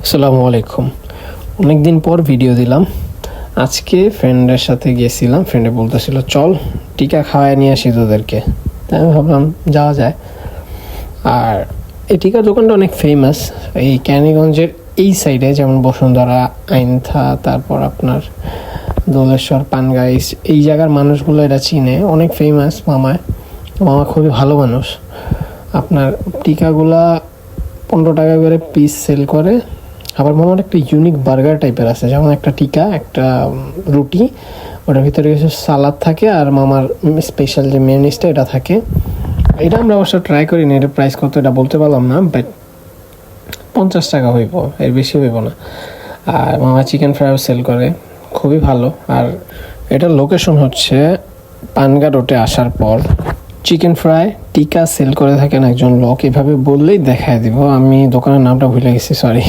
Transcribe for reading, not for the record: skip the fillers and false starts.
আসসালামু আলাইকুম। অনেক দিন পর ভিডিও দিলাম। আজকে ফ্রেন্ডের সাথে গিয়েছিলাম, ফ্রেন্ডে বলতেছিল চল টিকা খাওয়ায় নিয়ে আসি তোদেরকে। তাই আমি ভাবলাম যাওয়া যায়। আর এই টিকার দোকানটা অনেক ফেমাস এই ক্যানিগঞ্জের এই সাইডে, যেমন বসুন্ধরা, আইনথা, তারপর আপনার দোলেশ্বর, পানগাইস, এই জায়গার মানুষগুলো এটা চিনে, অনেক ফেমাস। মামা খুবই ভালো মানুষ। আপনার টিকাগুলা 15 টাকা করে পিস সেল করে। আবার মামার একটা ইউনিক বার্গার টাইপের আছে, যেমন একটা টিকা, একটা রুটি, ওটার ভিতরে কিছু সালাদ থাকে, আর মামার স্পেশাল যে মেয়নিজটা এটা থাকে। এটা আমরা অবশ্য ট্রাই করিনি, এটা প্রাইস কত এটা বলতে পারলাম না, বাট 50 টাকা হইব, এর বেশি হইব না। আর মামা চিকেন ফ্রাইও সেল করে, খুবই ভালো। আর এটার লোকেশন হচ্ছে পানগা রোডে আসার পর। চিকেন ফ্রাই টিকা সেল করে থাকেন একজন লোক, এভাবে বললেই দেখায় দিব। আমি দোকানের নামটা ভুলে গেছি, সরি।